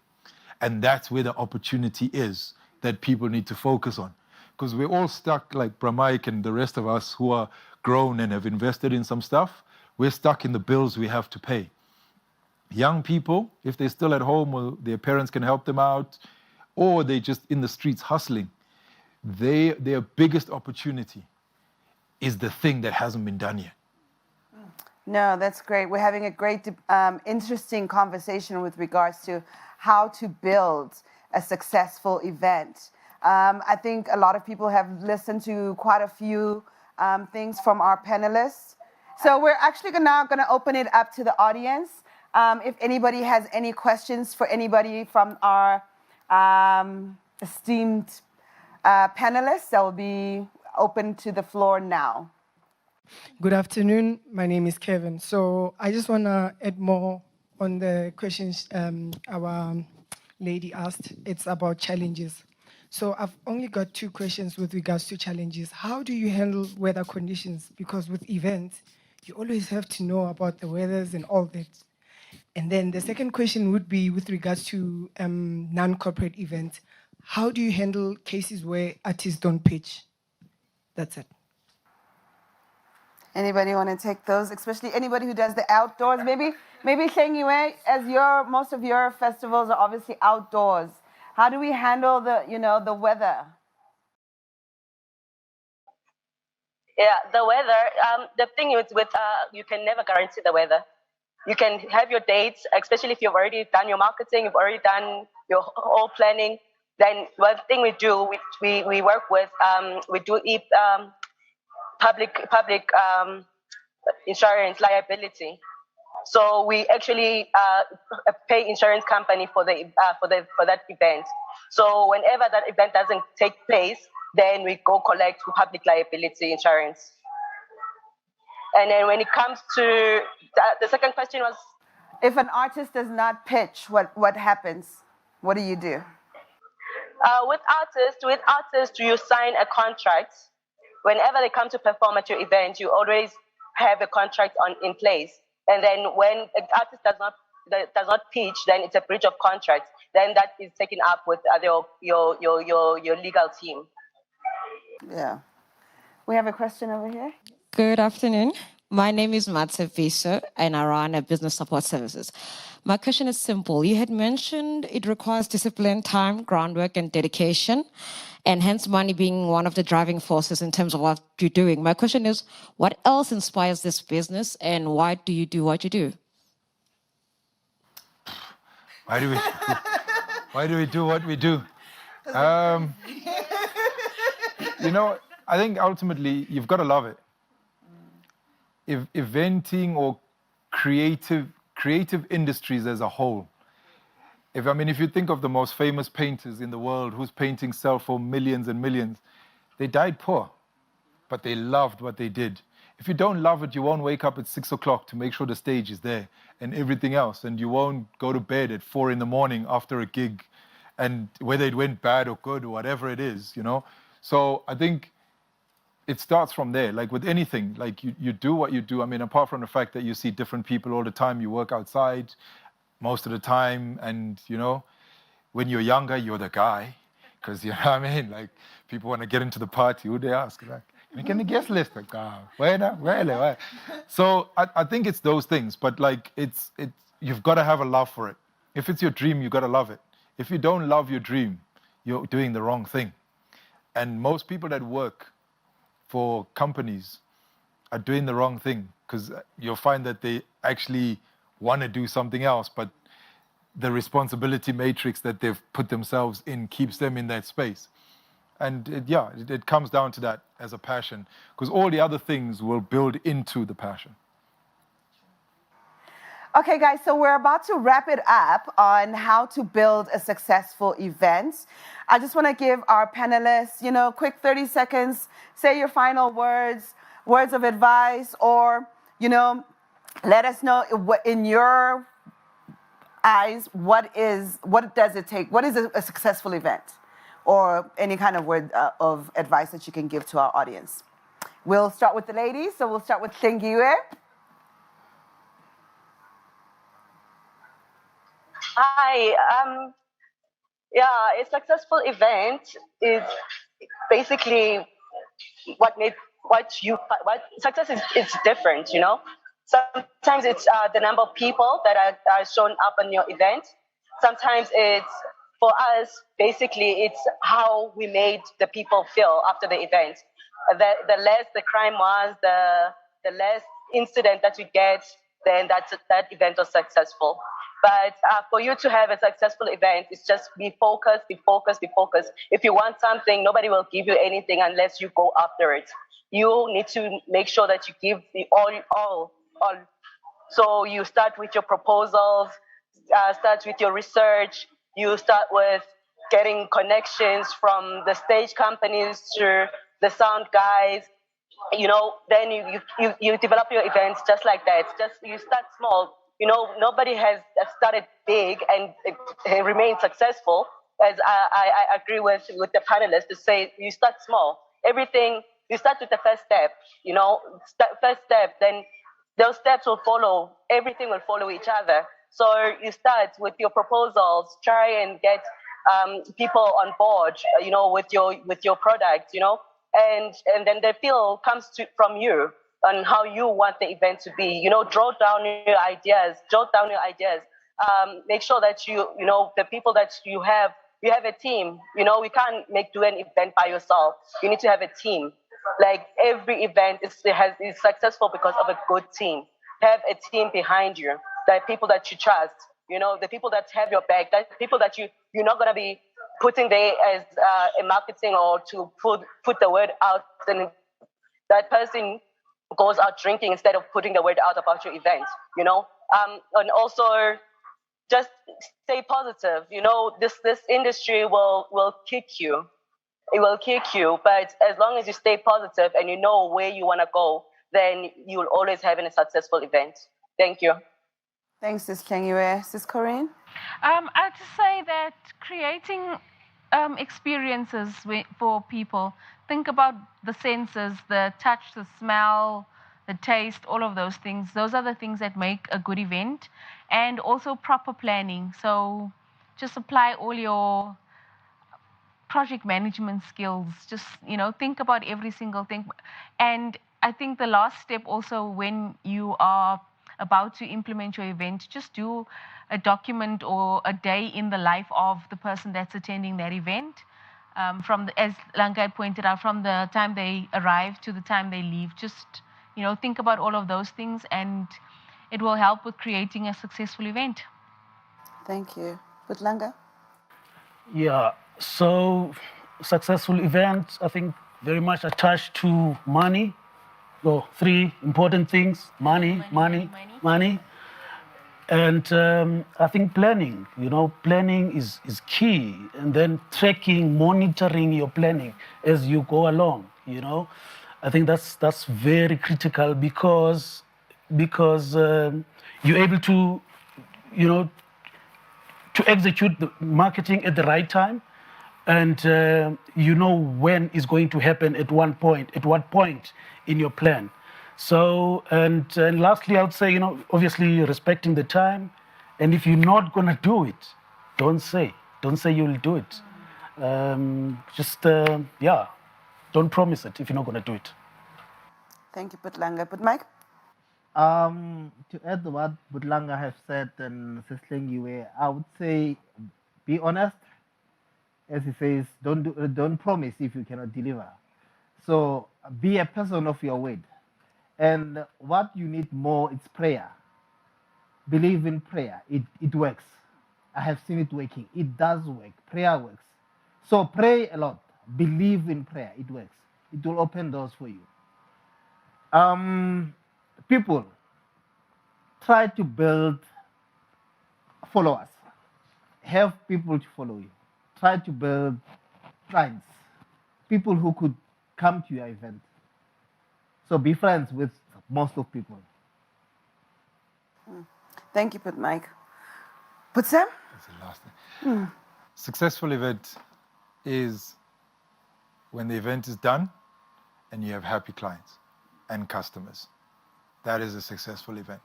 And that's where the opportunity is that people need to focus on. Because we're all stuck, like Bramaik and the rest of us who are grown and have invested in some stuff, we're stuck in the bills we have to pay. Young people, if they're still at home or their parents can help them out, or they're just in the streets hustling, their biggest opportunity is the thing that hasn't been done yet. No, that's great. We're having a great, interesting conversation with regards to how to build a successful event. I think a lot of people have listened to quite a few things from our panelists. So we're actually now going to open it up to the audience. If anybody has any questions for anybody from our esteemed panelists, that will be open to the floor now. Good afternoon. My name is Kevin. So I just want to add more on the questions our lady asked. It's about challenges. So I've only got 2 questions with regards to challenges. How do you handle weather conditions? Because with events, you always have to know about the weathers and all that. And then the second question would be with regards to non-corporate events. How do you handle cases where artists don't pitch? That's it. Anybody want to take those? Especially anybody who does the outdoors. Maybe Shengiwe, as most of your festivals are obviously outdoors. How do we handle the weather? Yeah, the weather. The thing is with you can never guarantee the weather. You can have your dates, especially if you've already done your marketing, you've already done your whole planning. Then one thing we do, we work with, we do public insurance liability. So we actually pay insurance company for that event. So whenever that event doesn't take place, then we go collect public liability insurance. And then when it comes to the second question was, if an artist does not pitch, what happens? What do you do? With artists, you sign a contract. Whenever they come to perform at your event, you always have a contract in place. And then when an artist does not pitch, then it's a breach of contract. Then that is taken up with your legal team. Yeah. We have a question over here. Good afternoon. My name is Matse Viso, and I run a business support services. My question is simple. You had mentioned it requires discipline, time, groundwork, and dedication, and hence money being one of the driving forces in terms of what you're doing. My question is, what else inspires this business, and why do you do what you do? Why do we do what we do? I think ultimately you've got to love it. Eventing or creative industries as a whole. If you think of the most famous painters in the world whose paintings sell for millions and millions, they died poor, but they loved what they did. if you don't love it, you won't wake up at 6 o'clock to make sure the stage is there and everything else. And you won't go to bed at 4 in the morning after a gig, and whether it went bad or good or whatever it is, you know. So I think it starts from there. Like with anything, like you do what you do. I mean, apart from the fact that you see different people all the time, you work outside most of the time, and you know, when you're younger, you're the guy, because you know what I mean. Like people want to get into the party, who they ask, like, can the guest list? Like, really? So I think it's those things, but like it's you've got to have a love for it. If it's your dream, you got to love it. If you don't love your dream, you're doing the wrong thing. And most people that work for companies are doing the wrong thing, because you'll find that they actually want to do something else, but the responsibility matrix that they've put themselves in keeps them in that space. And it comes down to that as a passion, because all the other things will build into the passion. Okay, guys, so we're about to wrap it up on how to build a successful event. I just want to give our panelists, you know, quick 30 seconds, say your final words, words of advice, or, you know, let us know what, in your eyes, what does it take? What is a successful event? Or any kind of word of advice that you can give to our audience. We'll start with the ladies, so we'll start with Thengiwe. Hi. A successful event is basically what success is different. You know, sometimes it's the number of people that are shown up on your event. Sometimes it's, for us, basically it's how we made the people feel after the event. The less the crime was, the less incident that you get, then that event was successful. But for you to have a successful event, it's just be focused, be focused, be focused. If you want something, nobody will give you anything unless you go after it. You need to make sure that you give the all. So you start with your proposals, start with your research. You start with getting connections from the stage companies to the sound guys. You know, then you develop your events just like that. Just you start small. You know, nobody has started big and remained successful. As I agree with the panelists to say, you start small. Everything, you start with the first step. You know, first step, then those steps will follow. Everything will follow each other. So you start with your proposals, try and get people on board, you know, with your product, you know, and then the feel comes from you on how you want the event to be. You know, jot down your ideas. Make sure that you know the people that you have a team. You know, we can't do an event by yourself. You need to have a team. Like every event is successful because of a good team. Have a team behind you. The people that you trust. You know, the people that have your back. That people that you're not gonna be putting there as a marketing or to put the word out, and that person goes out drinking instead of putting the word out about your event, you know. And also just stay positive. You know, this industry will kick you. It will kick you, but as long as you stay positive and you know where you want to go, then you will always have a successful event. Thank you. Thanks, Sis Thengiwe. Sis Corinne? I'd just say that creating experiences for people, think about the senses, the touch, the smell, the taste, all of those things. Those are the things that make a good event. And also proper planning. So just apply all your project management skills. Just, you know, think about every single thing. And I think the last step also, when you are about to implement your event, just do a document or a day in the life of the person that's attending that event. As Lanka had pointed out, from the time they arrive to the time they leave, just, you know, think about all of those things, and it will help with creating a successful event. Thank you. With Langa? Yeah, so successful events, I think, very much attached to money. So 3 important things: money. And I think planning, you know, planning is key. And then tracking, monitoring your planning as you go along, you know. I think that's very critical because you're able to, you know, to execute the marketing at the right time, and you know when it's going to happen at what point in your plan. So and lastly, I would say, you know, obviously respecting the time, and if you're not gonna do it, don't say you'll do it. Yeah, don't promise it if you're not gonna do it. Thank you, Putlanga. But Mike? To add what Butlanga have said and Sislingiwe, I would say be honest. As he says, don't promise if you cannot deliver. So be a person of your word. And what you need more is prayer. Believe in prayer. It works. I have seen it working. It does work. Prayer works. So pray a lot. Believe in prayer. It works. It will open doors for you. People, try to build followers. Have people to follow you. Try to build clients, people who could come to your event. So be friends with most of people. Thank you, Put Mike. But Sam? That's the last thing. Successful event is when the event is done and you have happy clients and customers. That is a successful event.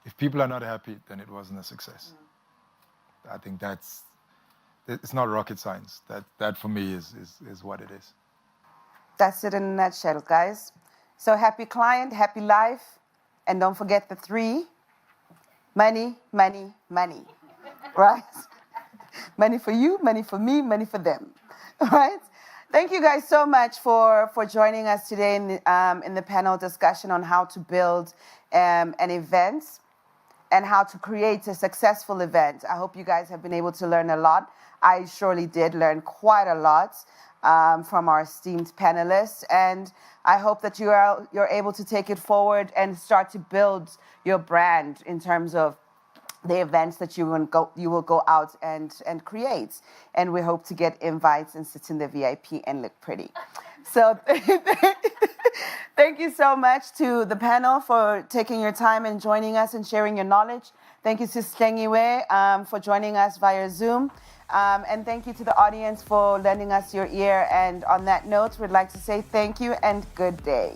If people are not happy, then it wasn't a success. I think it's not rocket science. That for me is what it is. That's it in a nutshell, guys. So happy client, happy life, and don't forget the 3: money, money, money, right? Money for you, money for me, money for them, right? Thank you guys so much for joining us today in the panel discussion on how to build an event and how to create a successful event. I hope you guys have been able to learn a lot. I surely did learn quite a lot from our esteemed panelists, and I hope that you're able to take it forward and start to build your brand in terms of the events that you will go out and create. And we hope to get invites and sit in the VIP and look pretty. So thank you so much to the panel for taking your time and joining us and sharing your knowledge. Thank you to Slengiwe for joining us via Zoom. And thank you to the audience for lending us your ear. And on that note, we'd like to say thank you and good day.